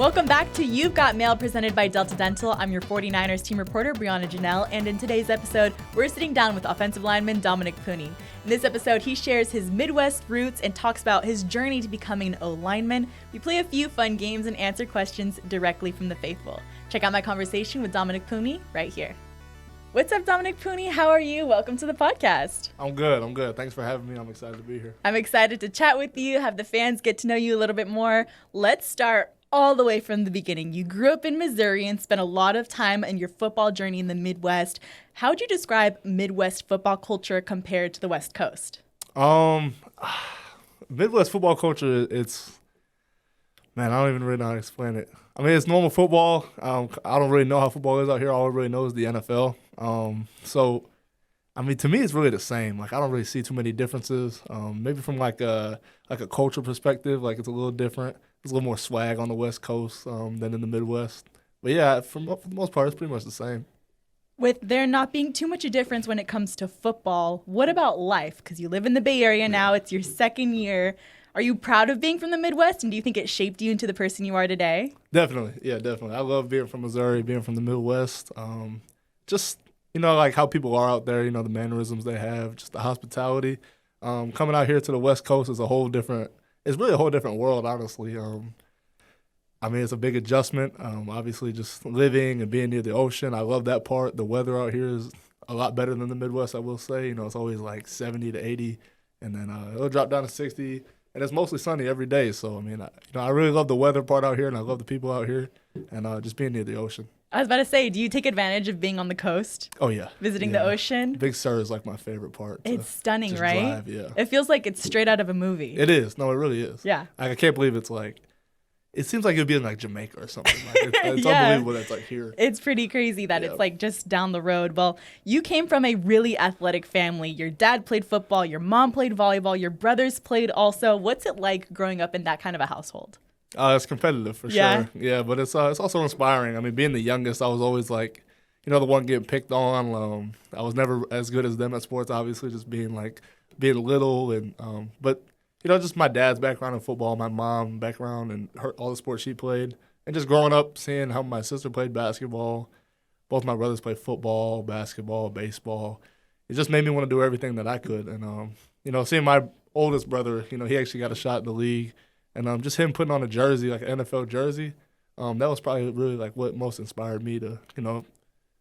Welcome back to You've Got Mail, presented by Delta Dental. I'm your 49ers team reporter, Briana Jeannel, and in today's episode, we're sitting down with offensive lineman Dominick Puni. In this episode, he shares his Midwest roots and talks about his journey to becoming an O-lineman. We play a few fun games and answer questions directly from the faithful. Check out my conversation with Dominick Puni right here. What's up, Dominick Puni? How are you? Welcome to the podcast. I'm good. Thanks for having me. I'm excited to be here. I'm excited to chat with you, have the fans get to know you a little bit more. Let's start all the way from the beginning. You grew up in Missouri and spent a lot of time in your football journey in the Midwest. How would you describe Midwest football culture compared to the West Coast? Midwest football culture, I don't even really know how to explain it. I mean, it's normal football. I don't really know how football is out here. All I really know is the NFL. To me, it's really the same. Like, I don't really see too many differences. Maybe from like a cultural perspective, like it's a little different. There's a little more swag on the West Coast than in the Midwest. But yeah, for the most part, it's pretty much the same. With there not being too much a difference when it comes to football, what about life? Because you live in the Bay Area now. It's your second year. Are you proud of being from the Midwest, and do you think it shaped you into the person you are today? Definitely. Yeah, definitely. I love being from Missouri, being from the Midwest. Just, like how people are out there, the mannerisms they have, just the hospitality. Coming out here to the West Coast is it's really a whole different world, honestly. It's a big adjustment. Obviously, just living and being near the ocean, I love that part. The weather out here is a lot better than the Midwest, I will say. It's always like 70 to 80, and then it'll drop down to 60, and it's mostly sunny every day. So, I really love the weather part out here, and I love the people out here, and just being near the ocean. I was about to say, do you take advantage of being on the coast? Oh, yeah. Visiting the ocean? Big Sur is like my favorite part. It's stunning, right? Drive, yeah. It feels like it's straight out of a movie. It is. No, it really is. Yeah. I can't believe it seems like it'd be in like Jamaica or something. It's unbelievable that's like here. It's pretty crazy that it's like just down the road. Well, you came from a really athletic family. Your dad played football, your mom played volleyball, your brothers played also. What's it like growing up in that kind of a household? It's competitive for sure. Yeah, but it's also inspiring. Being the youngest, I was always like, the one getting picked on. I was never as good as them at sports, obviously, just being little and but just my dad's background in football, my mom's background and all the sports she played, and just growing up seeing how my sister played basketball, both my brothers played football, basketball, baseball. It just made me want to do everything that I could, and seeing my oldest brother, he actually got a shot in the league. And just him putting on a jersey, like an NFL jersey, that was probably really like what most inspired me to,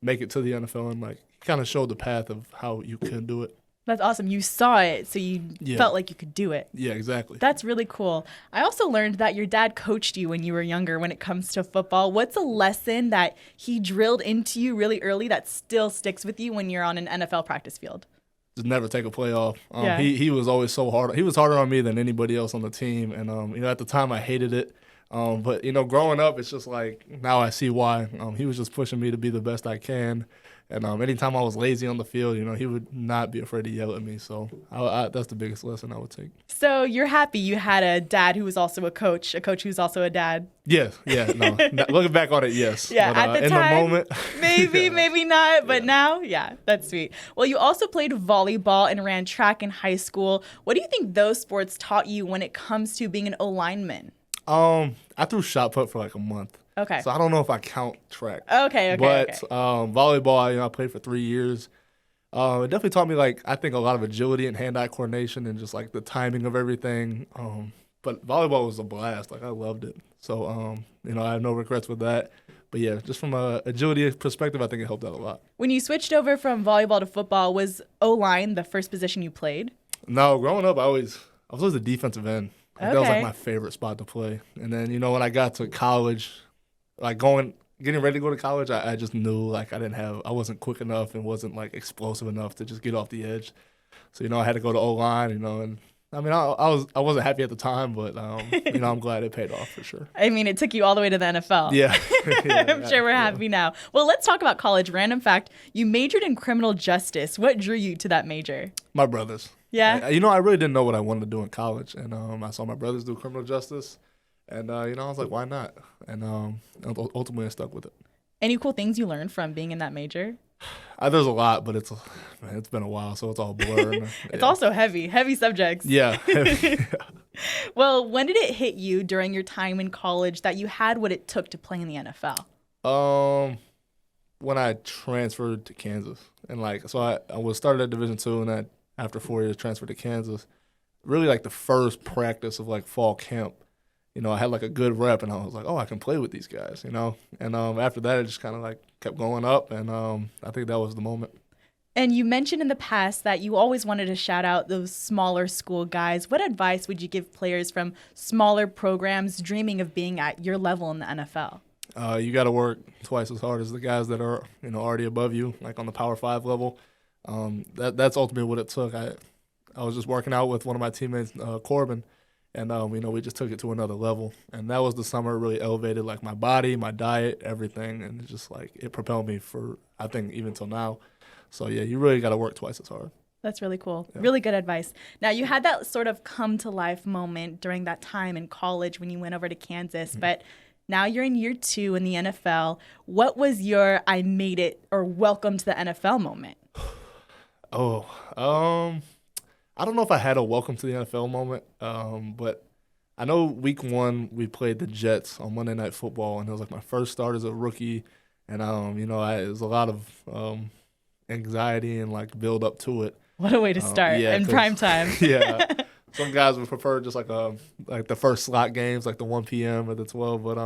make it to the NFL and like kind of showed the path of how you can do it. That's awesome. You saw it, so you felt like you could do it. Yeah, exactly. That's really cool. I also learned that your dad coached you when you were younger when it comes to football. What's a lesson that he drilled into you really early that still sticks with you when you're on an NFL practice field? Just never take a play off. He was always so hard. He was harder on me than anybody else on the team. And, at the time I hated it. But, growing up, it's just like now I see why. He was just pushing me to be the best I can. And anytime I was lazy on the field, he would not be afraid to yell at me. So that's the biggest lesson I would take. So you're happy you had a dad who was also a coach who's also a dad? Yes. Yeah. No. Looking back on it, yes. Yeah. But, at the in time, the moment, maybe not. But now, yeah, that's sweet. Well, you also played volleyball and ran track in high school. What do you think those sports taught you when it comes to being an O-lineman? I threw shot put for like a month. Okay. So I don't know if I count track. Okay. But volleyball, I played for 3 years. It definitely taught me, I think a lot of agility and hand-eye coordination and just, the timing of everything. But volleyball was a blast. I loved it. So, I have no regrets with that. But, yeah, just from an agility perspective, I think it helped out a lot. When you switched over from volleyball to football, was O-line the first position you played? No, growing up, I was always a defensive end. Okay. That was, my favorite spot to play. And then, when I got to college, getting ready to go to college, I just knew I wasn't quick enough and wasn't explosive enough to just get off the edge. So, I had to go to O-line, and I wasn't happy at the time, but I'm glad it paid off for sure. It took you all the way to the NFL. Yeah. I'm sure we're happy now. Well, let's talk about college. Random fact, you majored in criminal justice. What drew you to that major? My brothers. Yeah. I really didn't know what I wanted to do in college, and I saw my brothers do criminal justice. And, I was like, why not? And ultimately I stuck with it. Any cool things you learned from being in that major? There's a lot, but it's been a while, so it's all blurred. It's also heavy subjects. Yeah. Well, when did it hit you during your time in college that you had what it took to play in the NFL? When I transferred to Kansas, and so I was started at Division II, and after 4 years transferred to Kansas. Really like the first practice of fall camp, I had a good rep, and I was like, oh, I can play with these guys, And after that, it just kind of kept going up, and I think that was the moment. And you mentioned in the past that you always wanted to shout out those smaller school guys. What advice would you give players from smaller programs dreaming of being at your level in the NFL? You got to work twice as hard as the guys that are already above you, on the Power 5 level. That's ultimately what it took. I was just working out with one of my teammates, Corbin, and we just took it to another level. And that was the summer it really elevated my body, my diet, everything, and it just it propelled me for, I think, even till now. So yeah, you really got to work twice as hard. That's really cool. Yeah. Really good advice. Now, you had that sort of come to life moment during that time in college when you went over to Kansas, but now you're in year 2 in the NFL. What was your I made it or welcome to the NFL moment? I don't know if I had a welcome to the NFL moment, but I know week 1 we played the Jets on Monday Night Football, and it was my first start as a rookie, and it was a lot of anxiety and build up to it. What a way to start in prime time. Yeah, some guys would prefer just the first slot games, the 1 p.m. or the 12, but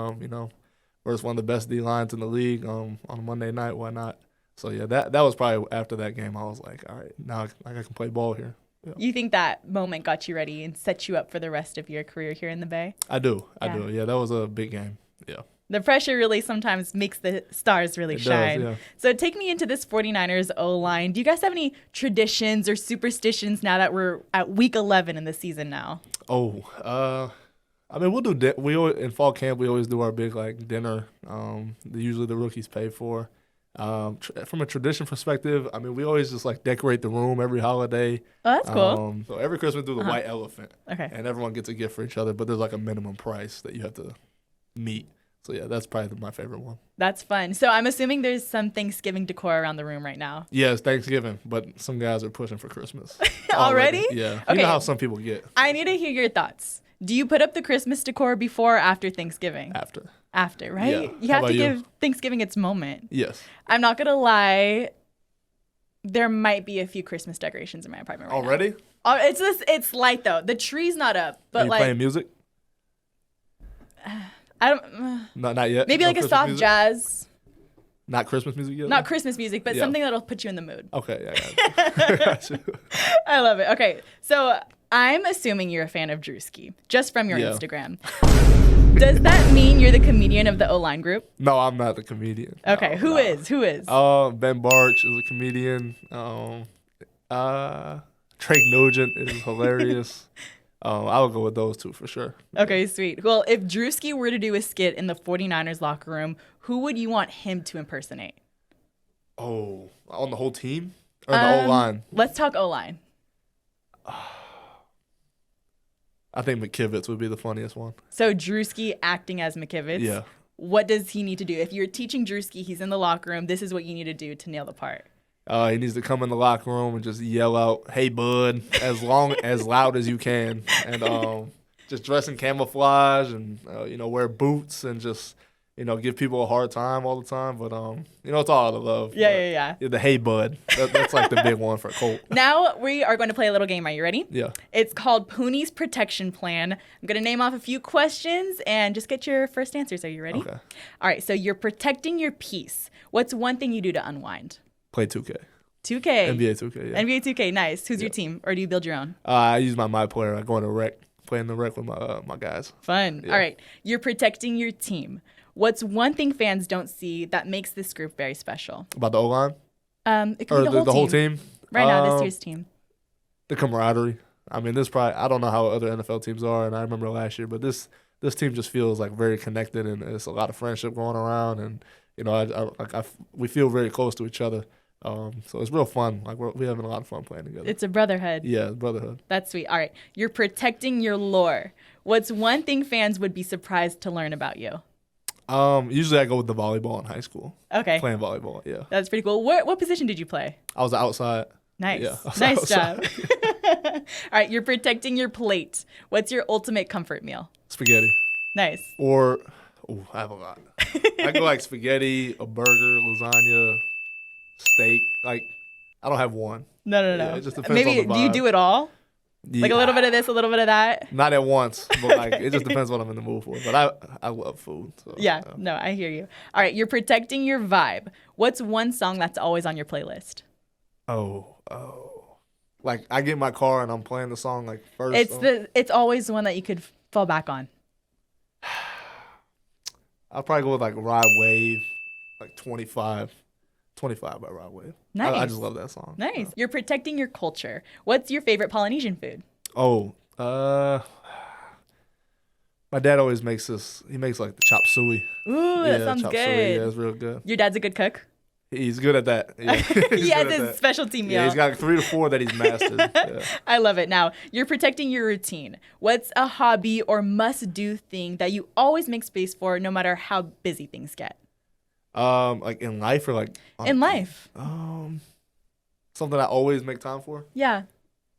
versus one of the best D lines in the league on Monday night, why not? So yeah, that was probably after that game. I was like, all right, now I can play ball here. Yeah. You think that moment got you ready and set you up for the rest of your career here in the Bay? I do. Yeah, that was a big game. Yeah. The pressure really sometimes makes the stars really shine. Does, yeah. So take me into this 49ers O-line. Do you guys have any traditions or superstitions now that we're at week 11 in the season now? We'll do in fall camp, we always do our big dinner. Usually the rookies pay for. From a tradition perspective, we always just decorate the room every holiday. Oh, that's cool. So every Christmas we do the white elephant. Okay. And everyone gets a gift for each other, but there's a minimum price that you have to meet. So yeah, that's probably my favorite one. That's fun. So I'm assuming there's some Thanksgiving decor around the room right now. Yeah, it's Thanksgiving, but some guys are pushing for Christmas. Already? Yeah. Okay. You know how some people get. I need to hear your thoughts. Do you put up the Christmas decor before or after Thanksgiving? After, right? Yeah. You have to give Thanksgiving its moment. Yes. I'm not going to lie. There might be a few Christmas decorations in my apartment right Already? now. It's light, though. The tree's not up. But are you playing music? I don't. Not yet? Maybe no a Christmas soft music? jazz. Not Christmas music yet? Not Christmas music, but something that'll put you in the mood. Okay, yeah. Got you. I love it. Okay, so I'm assuming you're a fan of Drewski, just from your Instagram. Does that mean you're the comedian of the O-line group? No, I'm not the comedian. Okay, no, who is? Ben Barch is a comedian. Drake Nugent is hilarious. I would go with those two for sure. Okay, sweet. Well, if Drewski were to do a skit in the 49ers locker room, who would you want him to impersonate? Oh, on the whole team? Or the O-line? Let's talk O-line. I think McKivitz would be the funniest one. So Drewski acting as McKivitz? Yeah. What does he need to do? If you're teaching Drewski, he's in the locker room, this is what you need to do to nail the part. He needs to come in the locker room and just yell out, "Hey, bud," as loud as you can, and just dress in camouflage and wear boots and just give people a hard time all the time. But it's all out of love. Yeah. The "Hey, bud," that's the big one for Colt. Now we are going to play a little game. Are you ready? Yeah. It's called Puni's Protection Plan. I'm going to name off a few questions and just get your first answers. Are you ready? Okay. All right. So you're protecting your peace. What's one thing you do to unwind? Play 2K. 2K. NBA 2K, yeah. NBA 2K, nice. Who's your team? Or do you build your own? I use my player. I go in the rec, play in the rec with my guys. Fun. Yeah. All right. You're protecting your team. What's one thing fans don't see that makes this group very special? About the O-line? It could be the whole team. Right now, this year's team. The camaraderie. I don't know how other NFL teams are, and I remember last year, but this team just feels very connected, and there's a lot of friendship going around, and we feel very close to each other. So it's real fun. We're having a lot of fun playing together. It's a brotherhood. Yeah, brotherhood. That's sweet. All right. You're protecting your lore. What's one thing fans would be surprised to learn about you? Usually I go with the volleyball in high school. Okay. Playing volleyball, yeah. That's pretty cool. What position did you play? I was outside. Nice. Yeah, Nice job. All right, you're protecting your plate. What's your ultimate comfort meal? Spaghetti. Nice. Or, I have a lot. I go like spaghetti, a burger, lasagna, steak. Like, I don't have one. No. Yeah, it just depends on the vibe. Do you do it all? Yeah. Like a little bit of this, a little bit of that? Not at once, but like it just depends what I'm in the mood for. But I love food. So, yeah, no, I hear you. All right, you're protecting your vibe. What's one song that's always on your playlist? Oh. Like I get in my car and I'm playing the song like first. It's always the one that you could fall back on. I'll probably go with like Ride Wave, like 25 by Ride Wave. Nice. I just love that song. Nice. You're protecting your culture. What's your favorite Polynesian food? Oh, my dad always makes this. He makes like the chop suey. Ooh, that sounds chop good. Suey. Yeah, it's real good. Your dad's a good cook? He's good at that. Yeah. He has his specialty meal. Yeah, he's got 3 to 4 that he's mastered. Yeah. I love it. Now, you're protecting your routine. What's a hobby or must-do thing that you always make space for no matter how busy things get? Like in life or like in life. Something I always make time for? Yeah.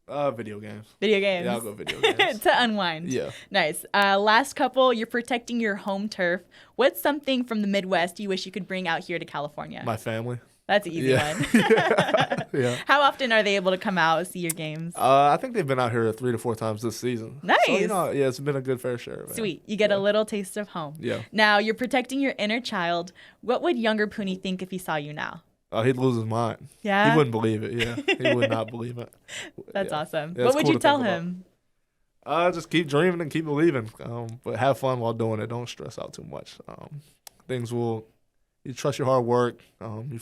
Video games. Video games. Yeah, I'll go video games. To unwind. Yeah. Nice. Last couple, you're protecting your home turf. What's something from the Midwest you wish you could bring out here to California? My family. That's an easy one. Yeah. How often are they able to come out and see your games? I think they've been out here 3 to 4 times this season. Nice. So, it's been a good fair share. Man. Sweet. You get a little taste of home. Yeah. Now, you're protecting your inner child. What would younger Puni think if he saw you now? He'd lose his mind. Yeah? He wouldn't believe it. Yeah. He would not believe it. That's awesome. Yeah, what would cool you tell him? Just keep dreaming and keep believing. But have fun while doing it. Don't stress out too much. You trust your hard work. You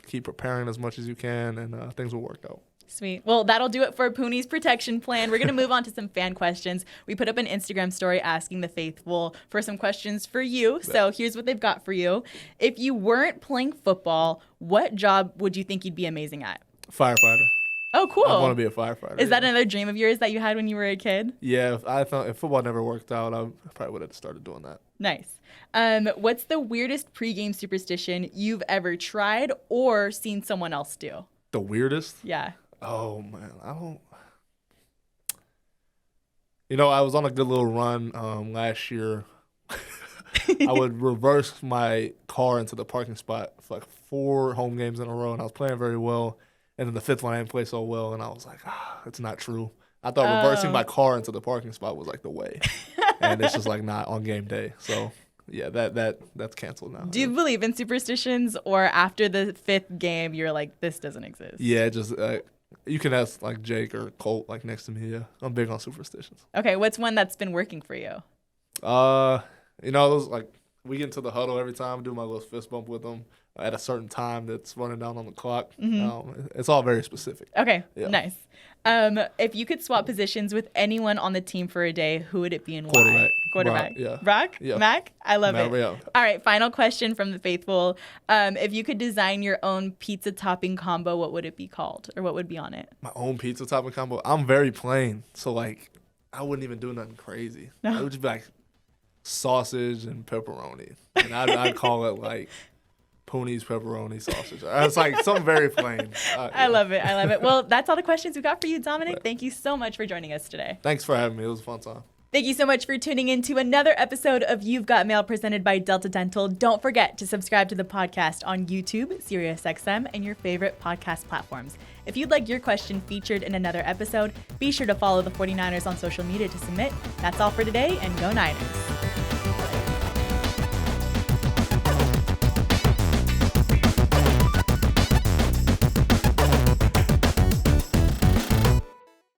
keep preparing as much as you can, and things will work out. Sweet. Well, that'll do it for Puni's protection plan. We're going to move on to some fan questions. We put up an Instagram story asking the faithful for some questions for you. So here's what they've got for you. If you weren't playing football, what job would you think you'd be amazing at? Firefighter. Oh, cool. I want to be a firefighter. Is that another dream of yours that you had when you were a kid? Yeah, I thought if football never worked out, I probably would have started doing that. Nice. What's the weirdest pregame superstition you've ever tried or seen someone else do? The weirdest? Yeah. Oh, man. I was on a good little run last year. I would reverse my car into the parking spot for like 4 home games in a row, and I was playing very well. And then the 5th one, I didn't play so well, and I was like, it's not true. I thought reversing my car into the parking spot was like the way. And it's just like not on game day. So, yeah, that's canceled now. Do you believe in superstitions, or after the 5th game, you're like, this doesn't exist? Yeah, just you can ask like Jake or Colt like next to me. Yeah, I'm big on superstitions. Okay, what's one that's been working for you? Those like we get into the huddle every time, do my little fist bump with them at a certain time that's running down on the clock. Mm-hmm. It's all very specific. Okay, yeah. Nice. If you could swap positions with anyone on the team for a day, who would it be and why? Quarterback. Brock, yeah. Brock? Yeah. Mac? I love it. Yeah. All right, final question from the faithful. If you could design your own pizza topping combo, what would it be called, or what would be on it? My own pizza topping combo? I'm very plain, so like I wouldn't even do nothing crazy. No. It would just be like sausage and pepperoni, and I'd call it like Puni's pepperoni sausage. It's like something very plain. I love it. Well, that's all the questions we got for you, Dominick. Thank you so much for joining us today. Thanks for having me. It was a fun time. Thank you so much for tuning in to another episode of You've Got Mail presented by Delta Dental. Don't forget to subscribe to the podcast on YouTube, SiriusXM, and your favorite podcast platforms. If you'd like your question featured in another episode, be sure to follow the 49ers on social media to submit. That's all for today, and go Niners.